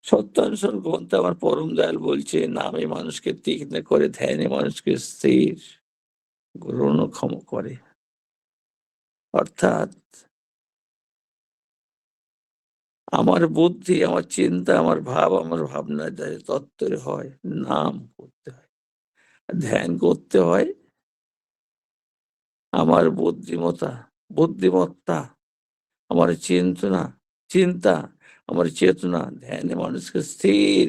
সত্যানুসরণ গ্রন্থে আমার পরম দয়াল বলছে, নামে মানুষকে তীক্ষ্ণ করে, ধ্যানে মানুষকে স্থির, গ্রহণক্ষম করে। অর্থাৎ আমার বুদ্ধি, আমার চিন্তা, আমার ভাব, আমার ভাবনা যাতে তত্ত্বের হয়, নাম করতে হয়, ধ্যান করতে হয়। আমার বুদ্ধিমত্তা, আমার চিন্তা, আমার চেতনা ধ্যানে মানুষকে স্থির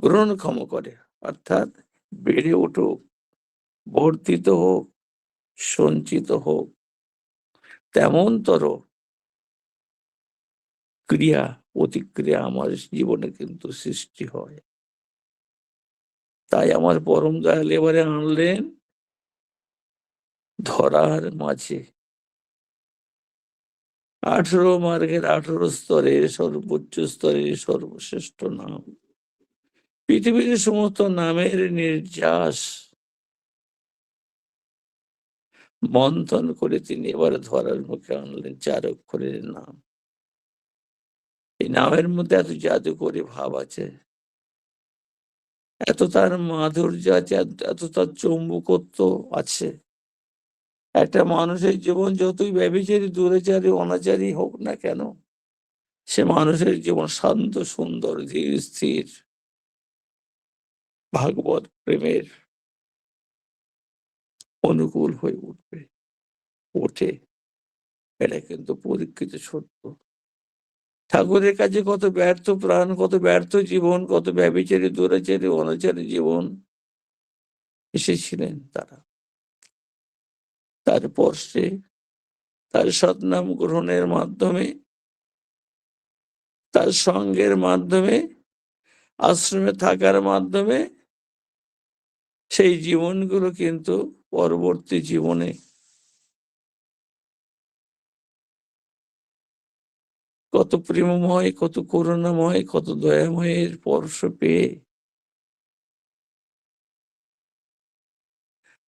গ্রহণক্ষম করে। অর্থাৎ বেড়ে উঠুক, বর্ধিত হোক, সঞ্চিত হোক, তেমনতর ক্রিয়া প্রতিক্রিয়া আমার জীবনে কিন্তু সৃষ্টি হয়। তাই আমার পরম দয়াল এবারে আনলেন ধরার মাঝে 18 মার্গের 18 স্তরের সর্বোচ্চ স্তরের সর্বশ্রেষ্ঠ নাম। পৃথিবীর সমস্ত নামের নির্যাস মন্থন করে তিনি এবারে ধরার মুখে আনলেন 4 অক্ষরের নাম। এই নামের মধ্যে এত জাদুকরী ভাব আছে, এত তার মাধুর্য আছে, এত তার চৌম্বকত্ব আছে। একটা মানুষের জীবন যতই ব্যভিচারী, দুরাচারী, অনাচারী হোক না কেন, সে মানুষের জীবন শান্ত, সুন্দর, ধীর, স্থির, ভাগবত প্রেমের অনুকূল হয়ে উঠবে, ওঠে। এটা কিন্তু পরীক্ষিত সত্য। ঠাকুরের কাছে কত ব্যর্থ প্রাণ, কত ব্যর্থ জীবন, কত ব্যভিচারী, দুরাচারী, অনাচারী জীবন এসেছিলেন তারা। তারপর সে তার সৎনাম গ্রহণের মাধ্যমে, তার সঙ্গের মাধ্যমে, আশ্রমে থাকার মাধ্যমে সেই জীবনগুলো কিন্তু পরবর্তী জীবনে কত প্রেমময়, কত করুণাময়, কত দয়াময়ের স্পর্শ পেয়ে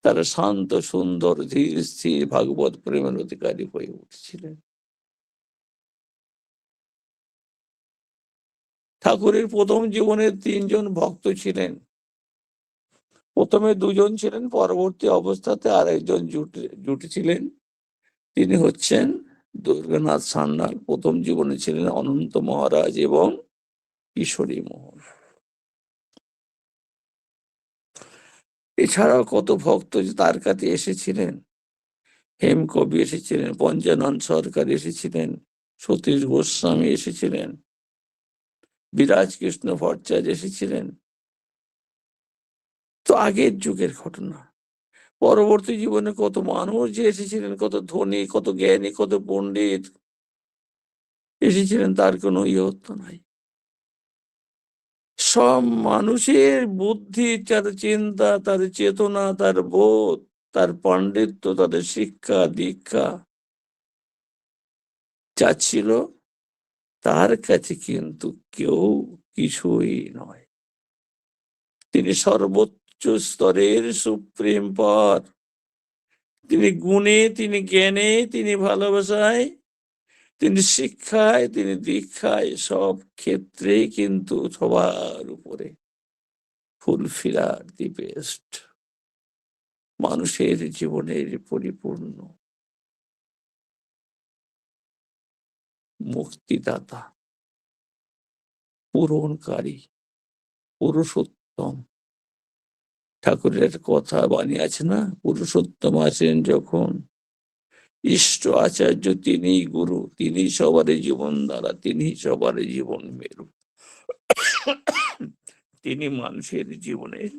তারা শান্ত, সুন্দর, ধীর, স্থির ভাগবত প্রেমের অধিকারী হয়ে উঠেছিলেন। ঠাকুরের প্রথম জীবনে 3 জন ভক্ত ছিলেন। প্রথমে 2 জন ছিলেন, পরবর্তী অবস্থাতে আরেকজন জুটেছিলেন। তিনি হচ্ছেন দুর্গানাথ সান্যাল। প্রথম জীবনে ছিলেন অনন্ত মহারাজ এবং কিশোরী মোহন। এছাড়াও কত ভক্ত যে তার কাছে এসেছিলেন। হেমকবি এসেছিলেন, পঞ্চানন সরকার এসেছিলেন, সতীশ গোস্বামী এসেছিলেন, বিরাজ কৃষ্ণ ভট্টাচার্য এসেছিলেন। তো আগের যুগের ঘটনা। পরবর্তী জীবনে কত মানুষ যে এসেছিলেন, কত ধনী, কত জ্ঞানী, কত পণ্ডিত এসেছিলেন, তার কোনো ইয়ত্ত নাই। সব মানুষের বুদ্ধি, তার চিন্তা, তার চেতনা, তার বোধ, তার পাণ্ডিত্য, তাদের শিক্ষা দীক্ষা যা ছিল, তার কাছে কিন্তু কেউ কিছুই নয়। তিনি সর্বোচ্চ স্তরের সুপ্রিম পাওয়ার। তিনি গুণে, তিনি জ্ঞানে, তিনি ভালোবাসায়, তিনি শিক্ষায়, তিনি দীক্ষায়, সব ক্ষেত্রেই কিন্তু সবার উপরে ফুলফিলার দি বেস্ট, মানুষের জীবনের পরিপূর্ণ মুক্তিদাতা, পূরণকারী, পুরুষোত্তম। ঠাকুরের কথা বাণী আছে না, পুরুষোত্তম আছেন যখন, ইষ্ট আচার্য তিনি গুরু, তিনি সবারই জীবন দ্বারা, তিনি সবারই জীবন মেরু, তিনি মানুষের জীবনের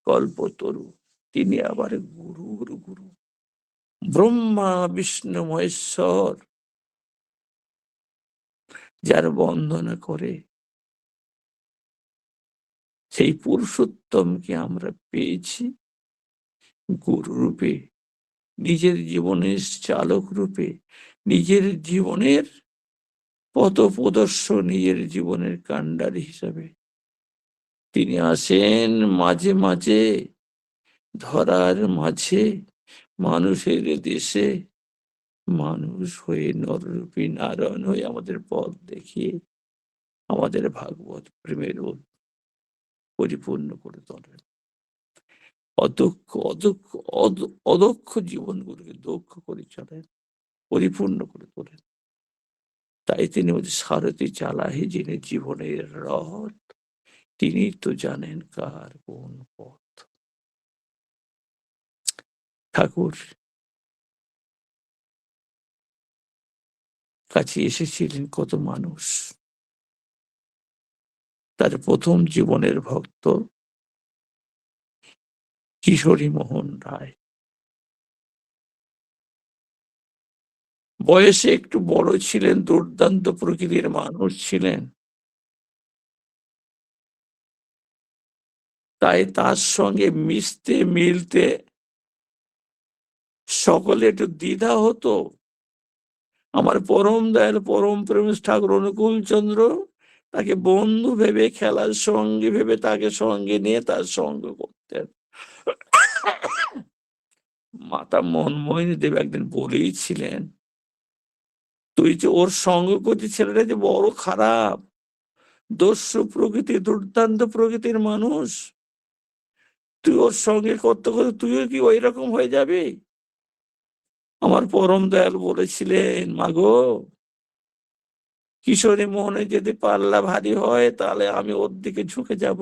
কল্পতরু, তিনি আবার গুরুর গুরু, ব্রহ্মা বিষ্ণু মহেশ্বর যার বন্দনা করে, সেই পুরুষোত্তমকে আমরা পেয়েছি গুরু রূপে, নিজের জীবনের চালক রূপে, নিজের জীবনের পথ প্রদর্শক, নিজের জীবনের কাণ্ডারি হিসাবে তিনি আসেন মাঝে মাঝে, ধরার মাঝে, মানুষের দেশে, মানুষ হয়ে, নররূপী নারায়ণ হয়ে আমাদের পথ দেখিয়ে আমাদের ভাগবত প্রেমের পরিপূর্ণ করে তোলেন। অদক্ষ অদক্ষ অদক্ষ জীবনগুলোকে দক্ষ করে চলেন, পরিপূর্ণ করে তোলেন। তাই তিনি বলছেন, সারথি চালাহি যিনি জীবনের রথ, তিনি তো জানেন কার কোন পথ। ঠাকুর কাছে এসেছিলেন কত মানুষ। তার প্রথম জীবনের ভক্ত কিশোরী মোহন রায়। বয়সে একটু বড় ছিলেন, দুর্দান্ত প্রকৃতির মানুষ ছিলেন। তাই তার সঙ্গে মিশতে মিলতে সকলে একটু দ্বিধা হতো। আমার পরম দয়াল পরম প্রেমিক ঠাকুর অনুকূল চন্দ্র তাকে বন্ধু ভেবে, খেলার সঙ্গী ভেবে তাকে সঙ্গে নিয়ে তার সঙ্গ করতেন। মাতা মনমোহিনী দেব একদিন বলেইছিলেন, তুই যে ওর সঙ্গ করছিস, ছেলেটা যে বড় খারাপ, দস্যু প্রকৃতি, দুর্দান্ত প্রকৃতির মানুষ, তুই ওর সঙ্গে করতে করতে তুইও কি ওই রকম হয়ে যাবি? আমার পরম দয়াল বলেছিলেন, মাগো, কিশোরী মোহনে যদি পাল্লা ভারী হয় তাহলে আমি ওর দিকে ঝুঁকে যাব,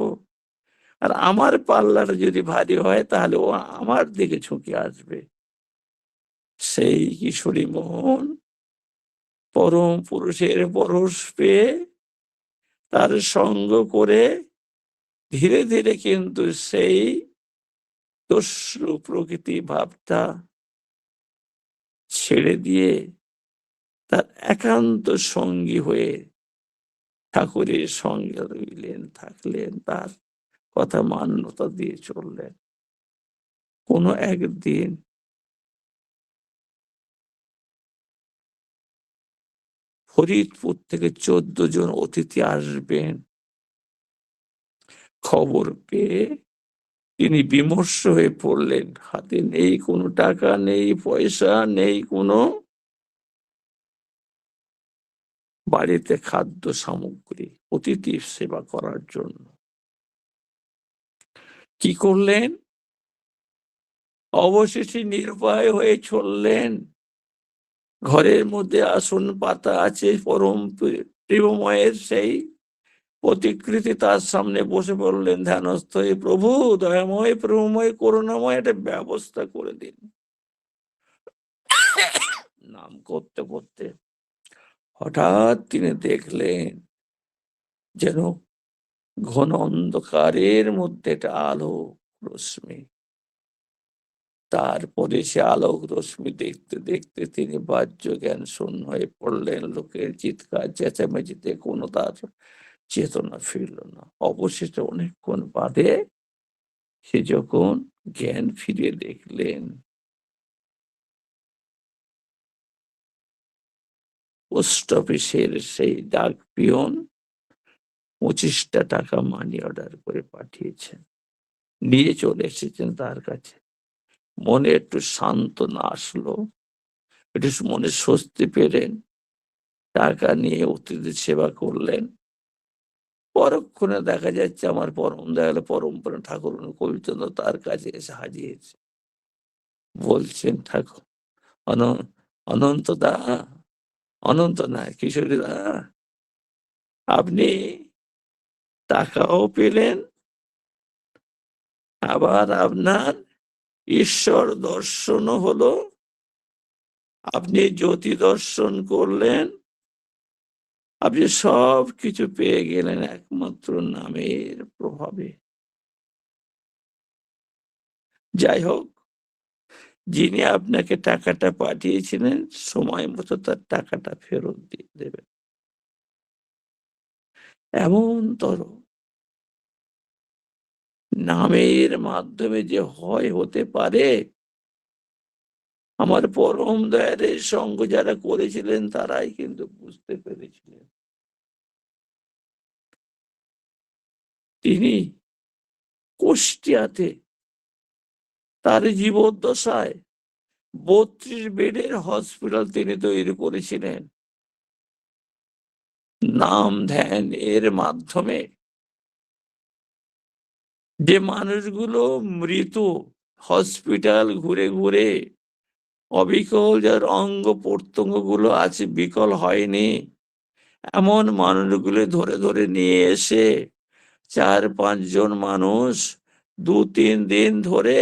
আর আমার পাল্লাটা যদি ভারী হয় তাহলে ও আমার দিকে ঝুঁকে আসবে। সেই কিশোরী মোহন পরম পুরুষের পরশ পেয়ে তার সঙ্গ করে ধীরে ধীরে কিন্তু সেই দস্যু প্রকৃতি ভাবটা ছেড়ে দিয়ে তার একান্ত সঙ্গী হয়ে ঠাকুরের সঙ্গে রইলেন, থাকলেন, তার কথা মান্যতা দিয়ে চললেন। কোনো একদিন ফরিদপুর থেকে 14 জন অতিথি আসবেন খবর পেয়ে তিনি বিমর্ষ হয়ে পড়লেন। হাতে নেই কোনো টাকা, নেই পয়সা, নেই কোনো বাড়িতে খাদ্য সামগ্রী অতিথির সেবা করার জন্য। কি করলেন? অবশেষে নিরুপায় হয়ে চললেন। ঘরের মধ্যে আসন পাতা আছে, পরম প্রেমময়ের সেই প্রতিকৃতি, তার সামনে বসে পড়লেন ধ্যানস্থ হয়ে, প্রভু দয়াময় প্রেমময় করুণাময় একটা ব্যবস্থা করে দিন। নাম করতে করতে হঠাৎ তিনি দেখলেন যেন ঘন অন্ধকারের মধ্যে একটা আলো রশ্মি। তারপরে সে আলোক রশ্মি দেখতে দেখতে তিনি বাহ্য জ্ঞান শূন্য হয়ে পড়লেন। লোকের চিৎকার চেঁচামেচিতে কোনো তার চেতনা ফিরল না। অবশেষে অনেকক্ষণ বাদে সে যখন জ্ঞান ফিরে দেখলেন, পোস্ট অফিসের সেই ডাক পিয়ন 25টা টাকা মানি অর্ডার করে পাঠিয়েছেন, নিয়ে চলে এসেছেন তার কাছে। মনে একটু সান্ত্বনা আসলো, একটু মনে স্বস্তি পেলেন। টাকা নিয়ে অতিথি সেবা করলেন। পরক্ষণে দেখা যাচ্ছে আমার পরম দয়াল পরম প্রেম ঠাকুর অনুকূলচন্দ্র তার কাছে এসে হাজিয়েছে। বলছেন, ঠাকুর অন অনন্ত দা, অনন্ত না কিশোরী দা, আপনি টাকাও পেলেন, আবার আপনার ঈশ্বর দর্শনও হলো, আপনি জ্যোতি দর্শন করলেন, আপনি সবকিছু পেয়ে গেলেন একমাত্র নামের প্রভাবে। যাই হোক, যিনি আপনাকে টাকাটা পাঠিয়েছিলেন সময় মতো তার টাকাটা ফেরত দিয়ে দেবেন। এমনতর নামের মাধ্যমে যে হয় হতে পারে, আমার পরম দয়ালের সঙ্গ যারা করেছিলেন তারাই কিন্তু বুঝতে পেরেছিলেন। তিনি কুষ্টিয়াতে তার জীবদ্দশায় 32 বেডের হসপিটাল তিনি তৈরি করেছিলেন। নাম ধ্যান এর মাধ্যমে যে মানুষগুলো মৃত, হসপিটাল ঘুরে ঘুরে অবিকল যার অঙ্গ প্রত্যঙ্গ গুলো আছে, বিকল হয়নি, এমন মানুষগুলো ধরে ধরে নিয়ে এসে ৪-৫ জন মানুষ ২-৩ দিন ধরে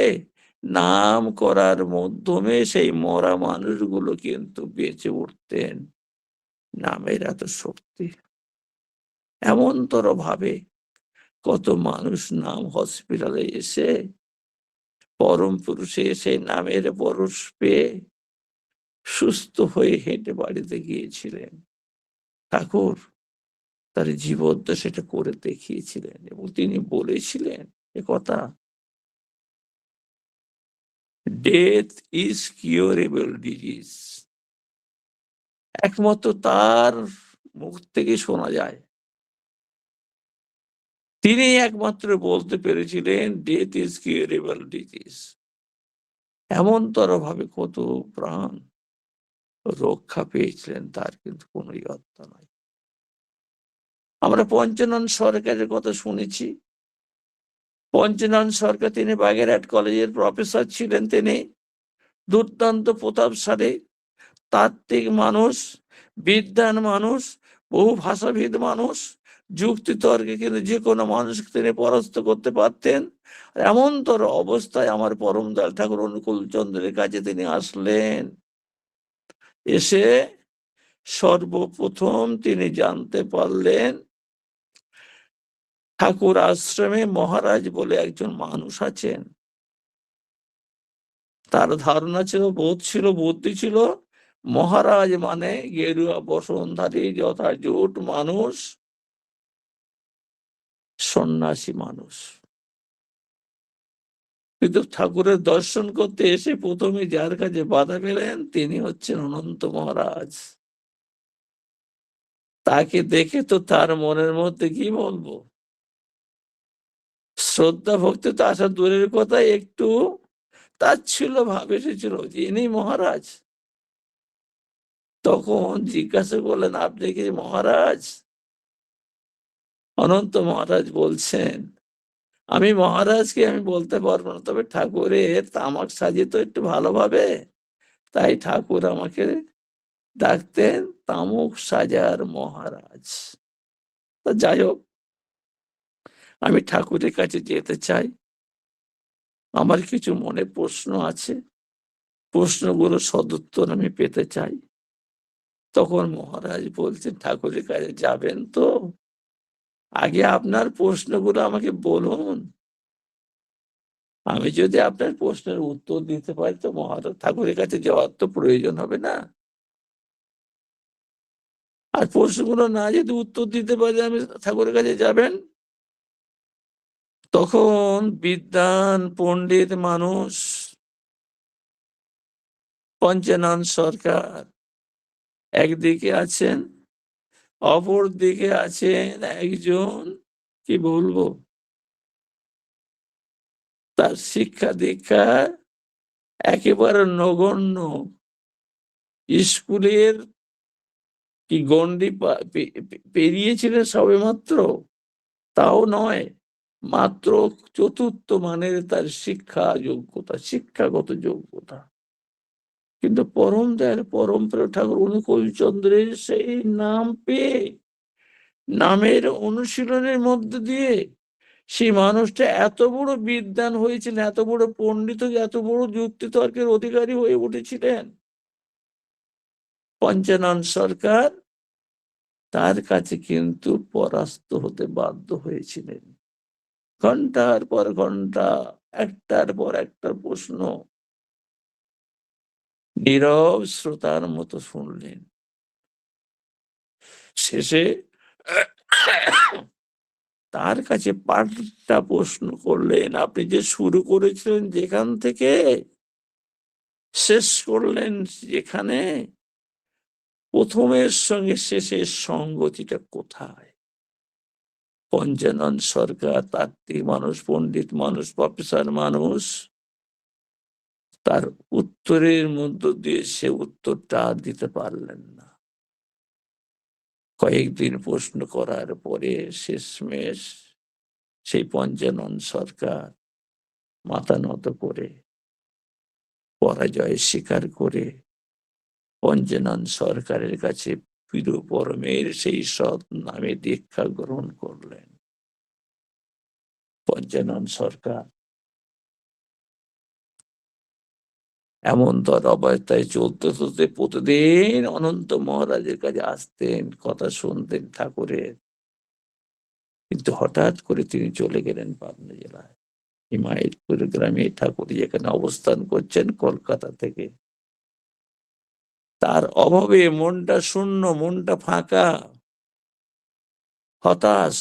নাম করার মাধ্যমে সেই মরা মানুষগুলো কিন্তু বেঁচে উঠতেন। নামের এত শক্তি। এমনতর ভাবে কত মানুষ নাম হসপিটালে এসে পরম পুরুষে সেই নামের পরশ পেয়ে সুস্থ হয়ে হেঁটে বাড়িতে গিয়েছিলেন। ঠাকুর তার জীবদ্দশায় সেটা করে দেখিয়েছিলেন এবং তিনি বলেছিলেন একথা, ডেথ ইজ কিউরেবল ডিজিজ। একমাত্র তার মুখ থেকে শোনা যায়। তিনি একমাত্র বলতে পেরেছিলেন ডেথ ইজ কিউরেবল ডিজিজ। এমনতর ভাবে কত প্রাণ রক্ষা পেয়েছিলেন তার কিন্তু কোনো ইয়ত্তা নাই। আমরা পঞ্চানন সরকারের কথা শুনেছি। পঞ্চানন সরকার তিনি বাগেরহাট কলেজের প্রফেসর ছিলেন। তিনি দুর্দান্ত প্রতাপশালী, তাত্ত্বিক মানুষ, বিদ্বান মানুষ, বহু ভাষাবিদ মানুষ, যুক্তিতর্কে কিন্তু যে কোনো মানুষকে তিনি পরাস্ত করতে পারতেন। এমনতর অবস্থায় আমার পরম দয়াল ঠাকুর অনুকূল চন্দ্রের কাছে তিনি আসলেন। এসে সর্বপ্রথম তিনি জানতে পারলেন ঠাকুর আশ্রমে মহারাজ বলে একজন মানুষ আছেন। তার ধারণা ছিল, বোধ ছিল, বুদ্ধি ছিল মহারাজ মানে গেরুয়া বসনধারী যথাযুট মানুষ, সন্ন্যাসী মানুষ। কিন্তু ঠাকুরের দর্শন করতে এসে প্রথমে যার কাছে বাধা পেলেন তিনি হচ্ছেন অনন্ত মহারাজ। তাকে দেখে তো তার মনের মধ্যে কি বলবো, শ্রদ্ধা ভক্তি তো আসা দূরের কথা, একটু তাচ্ছিল্য ভাব এসেছিল যে ইনি মহারাজ। তখন জিজ্ঞাসা করলেন, আপনি কি মহারাজ? অনন্ত মহারাজ বলছেন, আমি মহারাজকে আমি বলতে পারবো না, তবে ঠাকুরের তামাক সাজিয়ে তো একটু ভালোভাবে, তাই ঠাকুর আমাকে ডাকতেন তামুক সাজার মহারাজ। তো যাই হোক, আমি ঠাকুরের কাছে যেতে চাই। আমার কিছু মনে প্রশ্ন আছে, প্রশ্নগুলো সদুত্তর আমি পেতে চাই। তখন মহারাজ বলছেন, ঠাকুরের কাছে যাবেন তো? আগে আপনার প্রশ্নগুলো আমাকে বলুন। আমি যদি আপনার প্রশ্নের উত্তর দিতে পারি তো মহারাজ ঠাকুরের কাছে যাওয়ার তো প্রয়োজন হবে না। আর প্রশ্নগুলো না যদি উত্তর দিতে পারি আমি ঠাকুরের কাছে যাবেন? তখন বিদ্বান পণ্ডিত মানুষ পঞ্চানন সরকার একদিকে আছেন, অপর দিকে আছেন একজন, কি বলবো, তার শিক্ষা দীক্ষা একেবারে নগণ্য, স্কুলের কি গণ্ডি পেরিয়েছিলেন সবেমাত্র, তাও নয়, মাত্র চতুর্থ মানের তার শিক্ষা যোগ্যতা, শিক্ষাগত যোগ্যতা। কিন্তু পরম দয়াল পরম প্রিয় ঠাকুর অনুকূল চন্দ্রের সেই নাম পেয়ে, নামের অনুশীলনের মধ্য দিয়ে সেই মানুষটা এত বড় বিদ্বান হয়েছিলেন, এত বড় পণ্ডিত, এত বড় যুক্তিতর্কের অধিকারী হয়ে উঠেছিলেন। পঞ্চানন সরকার তার কাছে কিন্তু পরাস্ত হতে বাধ্য হয়েছিলেন। ঘন্টার পর ঘন্টা, একটার পর একটা প্রশ্ন নীরব শ্রোতার মতো শুনলেন। শেষে তার কাছে পাল্টা প্রশ্ন করলেন, আপনি যে শুরু করেছিলেন যেখান থেকে, শেষ করলেন যেখানে, প্রথমের সঙ্গে শেষের সঙ্গতিটা কোথায়? পঞ্চানন সরকার তাত্ত্বিক মানুষ, পণ্ডিত মানুষ, প্রফেসর মানুষ, তার উত্তরের মধ্য দিয়ে সে উত্তরটা আর দিতে পারলেন না। কয়েকদিন প্রশ্ন করার পরে শেষমেশ সেই পঞ্চানন সরকার মাথা নত করে পরাজয় স্বীকার করে পঞ্চানন সরকারের কাছে পিরু পরমের সেই সৎ নামে দীক্ষা গ্রহণ করলেন। পঞ্চানন সরকার এমন তর অবস্থায় চলতে চলতে প্রতিদিন অনন্ত মহারাজের কাছে আসতেন, কথা শুনতেন ঠাকুরের। কিন্তু হঠাৎ করে তিনি চলে গেলেন পাবনা জেলায় হিমায়তপুর গ্রামে, ঠাকুর যেখানে অবস্থান করছেন কলকাতা থেকে। তার অভাবে মনটা শূন্য, মনটা ফাঁকা, হতাশ।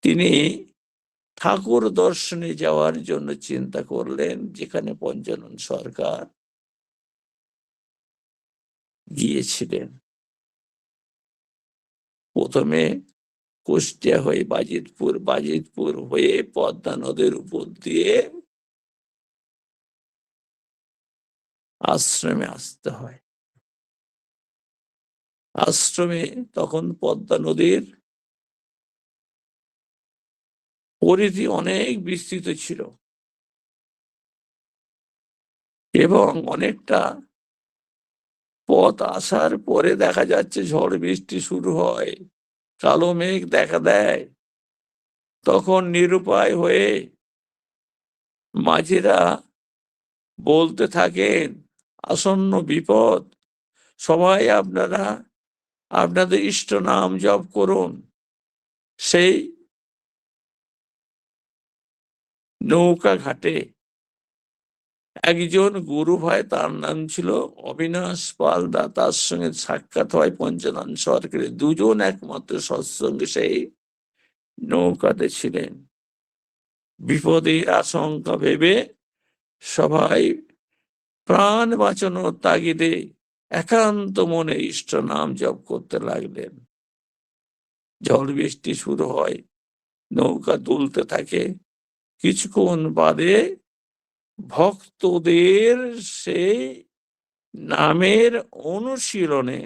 তিনি ঠাকুর দর্শনে যাওয়ার জন্য চিন্তা করলেন, যেখানে পঞ্চানন সরকার গিয়েছিলেন। প্রথমে কুষ্টিয়া হয়ে বাজিতপুর হয়ে পদ্মা নদীর উপর দিয়ে আশ্রমে আসতে হয়। আশ্রমে তখন পদ্মা নদীর পরিধি অনেক বিস্তৃত ছিল এবং অনেকটা পথ আসার পরে দেখা যাচ্ছে ঝড় বৃষ্টি শুরু হয়, কালো মেঘ দেখা দেয়। তখন নিরুপায় হয়ে মাঝিরা বলতে থাকেন, আসন্ন বিপদ, সবাই আপনারা আপনাদের ইষ্ট নাম জপ করুন। সেই নৌকা ঘাটে একজন গুরু ভাই, তার নাম ছিল অবিনাশ পালদা, তার সঙ্গে সাক্ষাৎ হয় পঞ্চানন সরকারের। দুজন একমাত্র সৎসঙ্গে সেই নৌকাতে ছিলেন। বিপদের আশঙ্কা ভেবে সবাই প্রাণ বাঁচানোর তাগিদে একান্ত মনে ইষ্ট নাম জপ করতে লাগলেন। ঝড় বৃষ্টি শুরু হয়, নৌকা দুলতে থাকে। কিছুক্ষণ বাদে ভক্তদের সেই নামের অনুশীলনে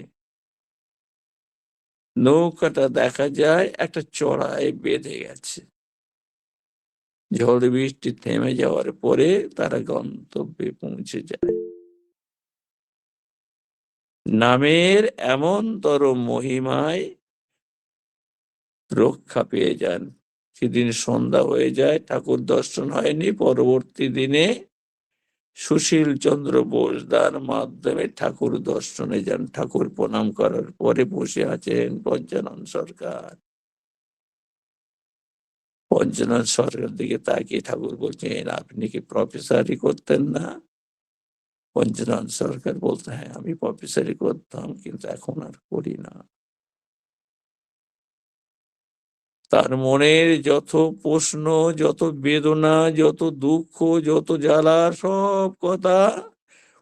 নৌকাটা দেখা যায় একটা চড়ায় বেঁধে গেছে। ঝড় বৃষ্টি থেমে যাওয়ার পরে তারা গন্তব্যে পৌঁছে যায়। নামের এমনতর মহিমায় রক্ষা পেয়ে যান। সেদিন সন্ধ্যা হয়ে যায়, ঠাকুর দর্শন হয়নি। পরবর্তী দিনে সুশীল চন্দ্র বোসদার মাধ্যমে ঠাকুর দর্শনে যান। ঠাকুর প্রণাম করার পরে বসে আছেন পঞ্চানন সরকার। পঞ্চানন সরকার দিকে তাকিয়ে ঠাকুর বলছেন, আপনি কি প্রফেসরি করতেন না? পঞ্চানন সরকার বলতে, হ্যাঁ আমি প্রফেসরি করতাম, কিন্তু এখন আর করি না। তার মনের যত প্রশ্ন, যত বেদনা, যত দুঃখ, যত জ্বালা, সব কথা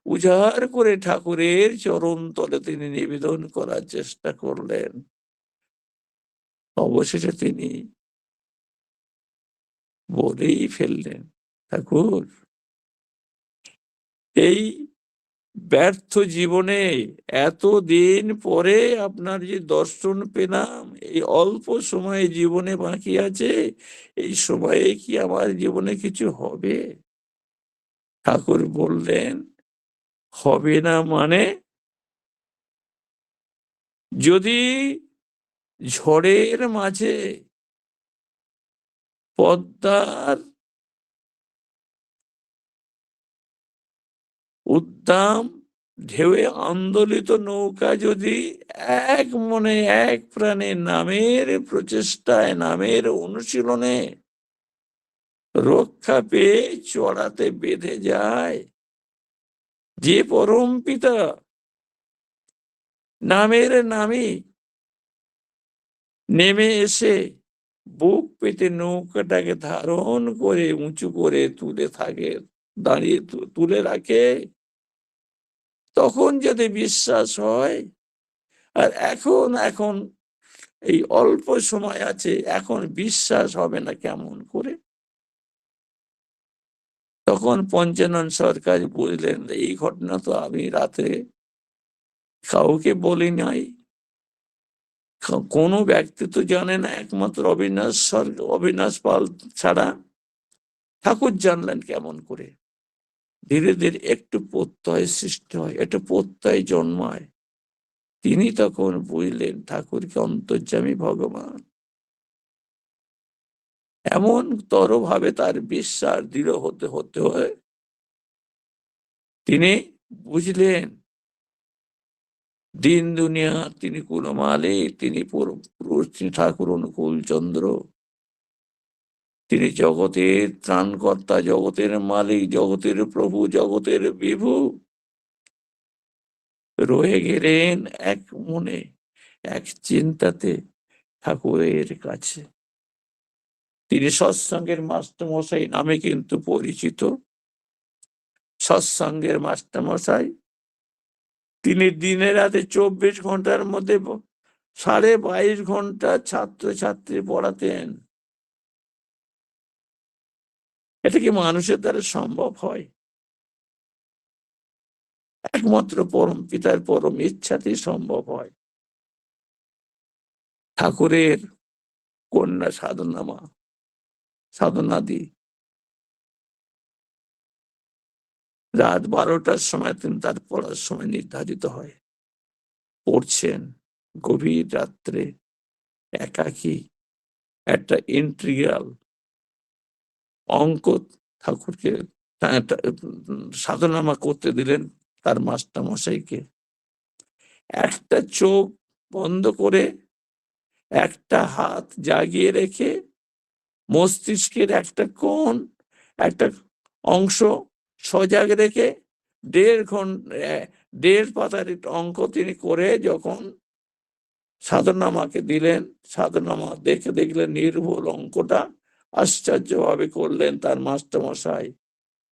উজাড় করে ঠাকুরের চরণ তলে তিনি নিবেদন করার চেষ্টা করলেন। অবশেষে তিনি বলেই ফেললেন, ঠাকুর, এই ব্যর্থ জীবনে এতদিন পরে আপনার যে দর্শন পেলাম, এই অল্প সময় জীবনে বাকি আছে, এই সময়ে কি আমার জীবনে কিছু হবে? ঠাকুর বললেন, হবে না মানে? যদি ঝড়ের মাঝে পদ্মার উদ্দাম ঢেউয়ে আন্দোলিত নৌকা যদি এক মনে এক প্রাণে নামের প্রচেষ্টায়, নামের অনুশীলনে রক্ষা পেয়ে চড়াতে বেঁধে যায়, যে পরম পিতা নামের নামে নেমে এসে বুক পেতে নৌকাটাকে ধারণ করে উঁচু করে তুলে থাকে, দাঁড়িয়ে তুলে রাখে, তখন যদি বিশ্বাস হয়, আর এখন এখন এই অল্প সময় আছে, এখন বিশ্বাস হবে না কেমন করে? তখন পঞ্চানন সরকার বুঝলেন, এই ঘটনা তো আমি রাতে কাউকে বলি নাই, কোনো ব্যক্তি তো জানে না একমাত্র অবিনাশ পাল ছাড়া। ঠাকুর জানলেন কেমন করে? ধীরে ধীরে একটু প্রত্যয় সৃষ্টি হয়, একটু প্রত্যয় জন্মায়। তিনি তখন বুঝলেন ঠাকুরকে অন্তর্যামী ভগবান। এমন তর ভাবে তার বিশ্বাস দৃঢ় হতে হতে হয়, তিনি বুঝলেন দিন দুনিয়া তিনি কুলমালিক, তিনি তিনি ঠাকুর অনুকূল চন্দ্র, তিনি জগতের ত্রাণকর্তা, জগতের মালিক, জগতের প্রভু, জগতের বিভু। রয়ে গেলেন এক মনে, এক চিন্তাতে ঠাকুরের কাছে। তিনি সৎসঙ্গের মাস্টারমশাই নামে কিন্তু পরিচিত। সৎসঙ্গের মাস্টারমশাই, তিনি দিনে রাতে 24 ঘন্টার মধ্যে 22.5 ঘন্টা ছাত্রছাত্রী পড়াতেন। এটা কি মানুষের দ্বারা সম্ভব হয়? একমাত্র পরম পিতার পরম ইচ্ছাতেই সম্ভব হয়। ঠাকুরের কন্যা সাধনাদি রাত 12টার সময় তিনি তার পড়ার সময় নির্ধারিত হয়। পড়ছেন গভীর রাত্রে একাকী একটা ইন্টিগ্রাল অঙ্ক ঠাকুরকে সাধনামা করতে দিলেন তার মাস্টারমশাইকে। একটা চোখ বন্ধ করে একটা হাত জাগিয়ে রেখে মস্তিষ্কের একটা অংশ সজাগ রেখে 1.5 পাতার অঙ্ক তিনি করে যখন সাধনামাকে দিলেন, সাধনামা দেখে দেখলেন নির্ভুল অঙ্কটা আশ্চর্যভাবে করলেন তার মাস্টারমশাই।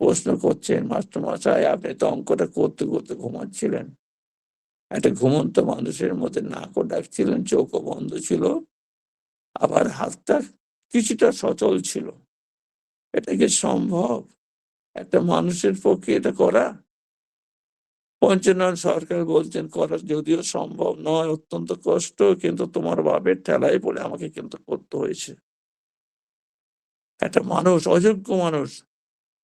প্রশ্ন করছেন, মাস্টারমশাই আপনি তো অঙ্কটা করতে করতে ঘুমাচ্ছিলেন। একটা ঘুমন্ত মানুষের মধ্যে নাকও ডাকছিলেন, চোখও বন্ধ ছিল, আবার হাতটা কিছুটা সচল ছিল। এটা কি সম্ভব একটা মানুষের পক্ষে এটা করা? পঞ্চনয়ন সরকার বলছেন করা যদিও সম্ভব নয়, অত্যন্ত কষ্ট, কিন্তু তোমার বাপের ঠেলায় পড়ে আমাকে কিন্তু করতে হয়েছে। একটা মানুষ, অযোগ্য মানুষ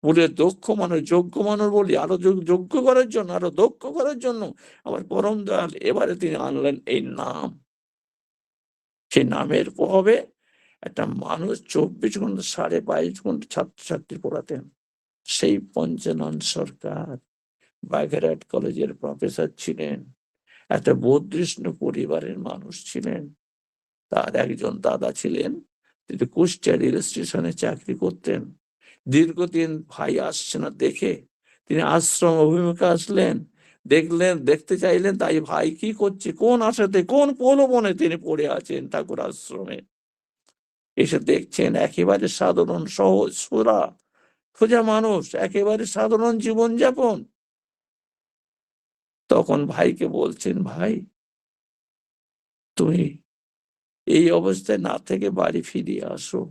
বলে দক্ষ মানুষ, যোগ্য মানুষ বলি আরো যোগ্য করার জন্য, আরো দক্ষ করার জন্য আমার পরম দয়াল এবারে তিনি আনলেন এই নাম। সেই নামের প্রভাবে একটা মানুষ 24 ঘন্টা 22.5 ঘন্টা ছাত্রছাত্রী পড়াতেন। সেই পঞ্চানন সরকার বাগেরহাট কলেজের প্রফেসর ছিলেন, একটা বৌদ্ধৃষ্ণ পরিবারের মানুষ ছিলেন। তার একজন দাদা ছিলেন, তিনি কুষ্টিয়া রেল স্টেশনে চাকরি করতেন। দীর্ঘদিন ভাই আসছে না দেখে তিনি আশ্রম অভিমুখে আসলেন, দেখতে চাইলেন, তাই ভাই কি করছে, কোন আশাতে, কোন প্রলোভনে তিনি পড়ে আছেন ঠাকুর আশ্রমে। এসে দেখছেন একেবারে সাধারণ সহজ সোজা মানুষ, একেবারে সাধারণ জীবনযাপন। তখন ভাইকে বলছেন, ভাই তুমি এই অবস্থায় না থেকে বাড়ি ফিরে আসো।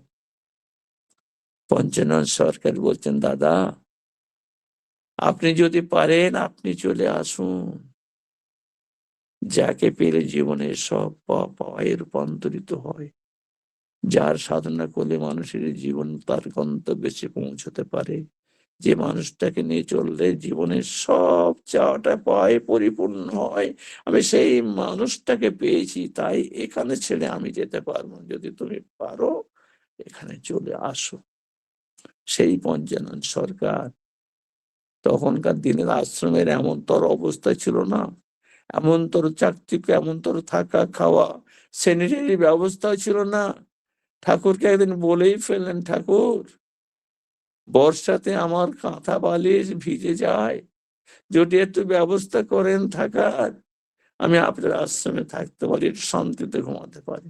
পঞ্চানন সরকার বলছেন, দাদা আপনি যদি পারেন আপনি চলে আসুন। যাকে পেলে জীবনের সব পাওয়ায় রূপান্তরিত হয়, যার সাধনা করলে মানুষের জীবন তার গন্তব্যে সে পৌঁছতে পারে, যে মানুষটাকে নিয়ে চললে জীবনের সব চাওয়াটা পায়, পরিপূর্ণ হয়, আমি সেই মানুষটাকে পেয়েছি, তাই এখানে ছেড়ে আমি যেতে পারবো না। যদি তুমি পারো এখানে চলে আসো। সেই পঞ্চানন সরকার, তখনকার দিনের আশ্রমের এমনতর অবস্থা ছিল না, এমনতর চাকচিক্য, এমনতর থাকা খাওয়া, স্যানিটারি ব্যবস্থাও ছিল না। ঠাকুরকে একদিন বলেই ফেললেন, ঠাকুর বর্ষাতে আমার কাঁথা বালিশ ভিজে যায়, যদি একটু ব্যবস্থা করেন থাকার, আমি আপনার আশ্রমে থাকতে পারি, একটু শান্তিতে ঘুমাতে পারি।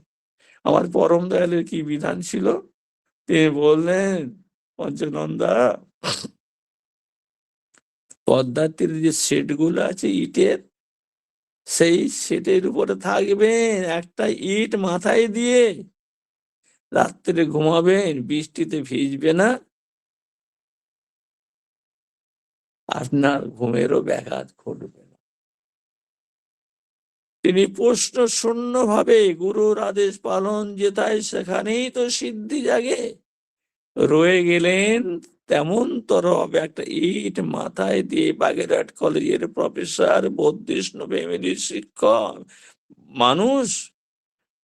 আমার পরম দয়ালের কি বিধান ছিল, তিনি বললেন, পঞ্চনন্দা পদ্মার তীরে যে শেড গুলো আছে ইটের, সেই শেডের উপরে থাকবেন, একটা ইট মাথায় দিয়ে রাত্রে ঘুমাবেন, বৃষ্টিতে ভিজবে না, আপনার ঘুমেরও ব্যাঘাত ঘটবে না। তিনি প্রশ্ন শূন্য ভাবে গুরুর আদেশ পালন যেথায় সেখানেই তো সিদ্ধি জাগে রয়ে গেলেন তেমন তর হবে একটা ইট মাথায় দিয়ে বাগেরহাট কলেজের প্রফেসর বৌদ্ধিষ্ট ফ্যামিলির শিক্ষক মানুষ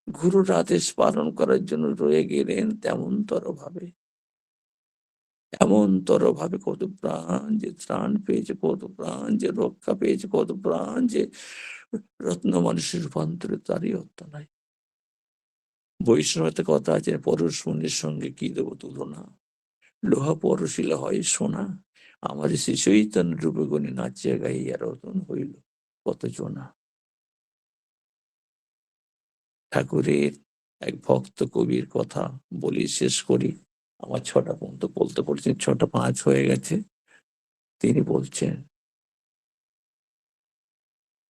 গুরুর আদেশ পালন করার জন্য রয়ে গেলেন এমন তর ভাবে কত প্রাণ যে ত্রাণ পেয়েছে, কত প্রাণ যে রক্ষা পেয়েছে, কত প্রাণ যে রত্ন মানুষের রূপান্তরে তারই হত্যা নাই। বৈষ্ণবতে কথা আছে পরশ মনির সঙ্গে কি দেব তুলনা, লোহা পরশিলা হয় সোনা, আমার শ্রী চৈতন্য রূপে গণি নাচিয়া গাইয়া রতন হইল কত জনা। ঠাকুরের এক ভক্ত কবির কথা বলি শেষ করি, আমার ৬টা পর্যন্ত বলতে বলছেন, ৬টা ৫ হয়ে গেছে। তিনি বলছেন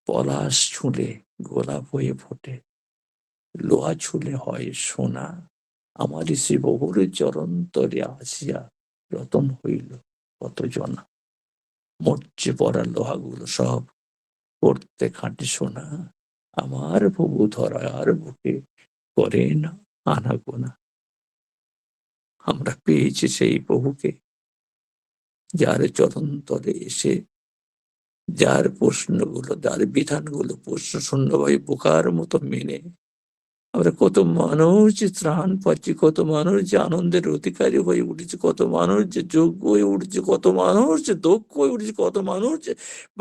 পলাশ ছুঁলে গোলাপ হয়ে ফোটে, লোহা ছুঁলে হয় সোনা, আমার শ্রী বহুর চরণ তরে আসিয়া রতন হইল কত জনা। মরচে পড়া লোহাগুলো সব পড়তে খাঁটি সোনা, আমার প্রভু ধরার বুকে করেন আনাগোনা। আমরা পেয়েছি সেই প্রভুকে, যার চরণ তলে এসে যার প্রশ্নগুলো, যার বিধানগুলো প্রশ্ন শূন্যভাবে বোকার মতো মেনে আমরা কত মানুষ যে ত্রাণ পাচ্ছি, কত মানুষ যে আনন্দের অধিকারী হয়ে উঠেছে, কত মানুষ যে যোগ্য হয়ে উঠছে, কত মানুষ যে দক্ষ হয়ে উঠেছে, কত মানুষ যে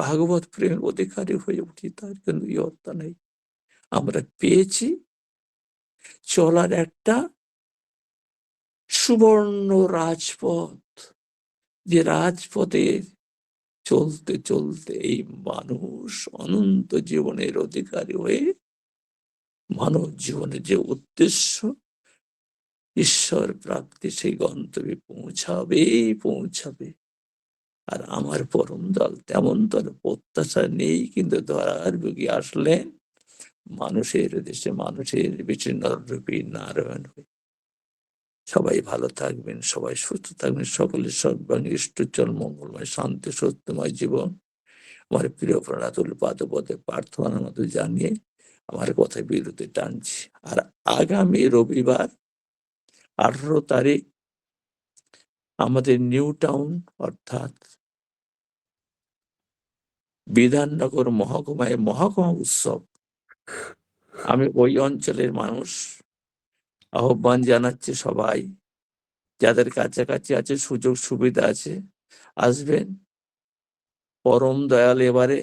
ভাগবত প্রেমের অধিকারী হয়ে উঠছে, তার কিন্তু ইয়ত্তা নেই। আমরা পেয়েছি চলার একটা সুবর্ণ রাজপথ, যে রাজপথে চলতে চলতে এই মানুষ অনন্ত জীবনের অধিকারী হয়ে মানব জীবনের যে উদ্দেশ্য ঈশ্বর প্রাপ্তি সেই গন্তব্যে পৌঁছাবে। আর আমার পরম দল তেমন তর প্রত্যাশা নেই, কিন্তু ধরার বুকে আসলেন মানুষের দেশে মানুষের বিচ্ছিন্ন রূপী নারায়ণ হয়ে। সবাই ভালো থাকবেন, সবাই সুস্থ থাকবেন, সকলের সর্বাঙ্গে ইষ্টচল মঙ্গলময় শান্তি সত্যময় জীবন আমার প্রিয় প্রণাতুল পাদপদে প্রার্থনার মতো জানিয়ে আমার কথা বিরতি টানছি। আর আগামী রবিবার 18 তারিখ আমাদের নিউ টাউন অর্থাৎ বিধাননগর মহকুমায় মহকুমা উৎসব। আমি ওই অঞ্চলের মানুষ আহ্বান জানাচ্ছি, সবাই যাদের কাছাকাছি আছে সুযোগ সুবিধা আছে আসবেন। পরম দয়াল এবারে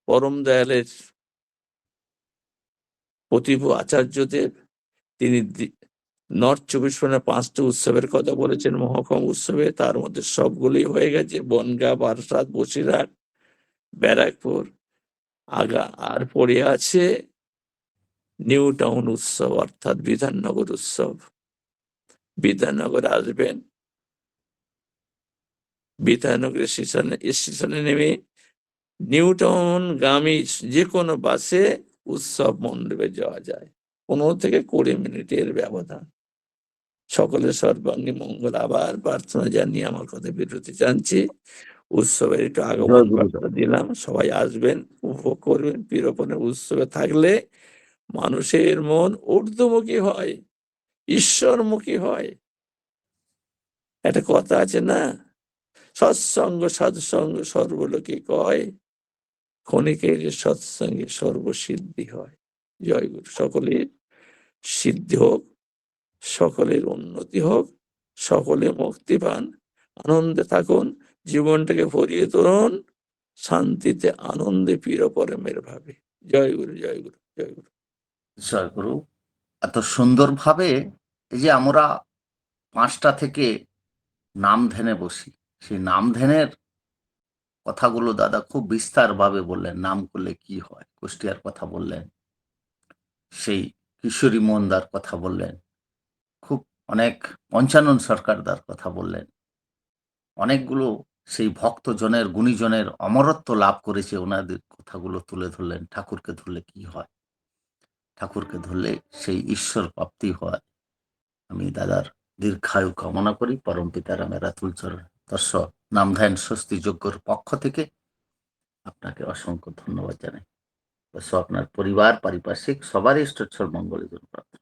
পরম দয়ালের প্রতিভু আচার্যদেব তিনি নর্থ 24 পরগনা 5টা উৎসবের কথা বলেছেন মহকুমা উৎসবে, তার মধ্যে সবগুলি হয়ে গেছে, বনগাঁ, বারাসাত, বসিরহাট, ব্যারাকপুর, আগা আর পড়ে আছে নিউ টাউন উৎসব অর্থাৎ বিধাননগর উৎসব। বিধাননগরে আসবেন, বিধাননগরের স্টেশনে নেমে নিউ টাউন গামী যে কোনো বাসে উৎসব মণ্ডপে যাওয়া যায়, 15 থেকে 20 মিনিটের ব্যবধান। সকলের সর্বাঙ্গী মঙ্গল। আবার প্রার্থনা জানিয়ে আমার কথা বিরতি জানছি। উৎসবের একটু আগমন বার্তা দিলাম, সবাই আসবেন, উপভোগ করবেন। পীরপনের উৎসবে থাকলে মানুষের মন ঊর্ধ্বমুখী হয়, ঈশ্বরমুখী হয়। একটা কথা আছে না, সৎসঙ্গ সৎসঙ্গ সর্বলোকে কয়, ক্ষণিকের সৎসঙ্গে সর্বসিদ্ধি হয়। জয় গুরু। সকলের সিদ্ধি হোক, সকলের উন্নতি হোক, সকলে মুক্তি পান, আনন্দে থাকুন, জীবনটাকে ভরিয়ে তুলুন শান্তিতে, আনন্দে পীরপরমের ভাবে। জয় গুরু, জয় গুরু, জয় গুরু। জয় গুরু। এত সুন্দরভাবে এই যে আমরা 5টা থেকে নাম ধ্যানে বসি, সেই নাম ধ্যানের কথাগুলো দাদা খুব বিস্তারভাবে বললেন। নাম করলে কি হয়, কুষ্টিয়ার কথা বললেন, সেই কিশোরী মোহনদার কথা বললেন, খুব অনেক পঞ্চানন সরকারদার কথা বললেন, অনেকগুলো সেই ভক্তজনের গুণীজনের অমরত্ব লাভ করেছে, ওনাদের কথাগুলো তুলে ধরলেন। ঠাকুরকে ধরলে কি হয়, ঠাকুরকে ধরলে সেই ঈশ্বর প্রাপ্তি হয়। আমি দাদার দীর্ঘায়ু কামনা করি। পরম পিতা রামের আতুল চরণ দর্শক নাম ধ্যান স্বস্তি যজ্ঞর পক্ষ থেকে আপনাকে অসংখ্য ধন্যবাদ জানাই। আপনার পরিবার পারিপার্শ্বিক সবারই ঈশ্বরচর মঙ্গলের জন্য প্রার্থনা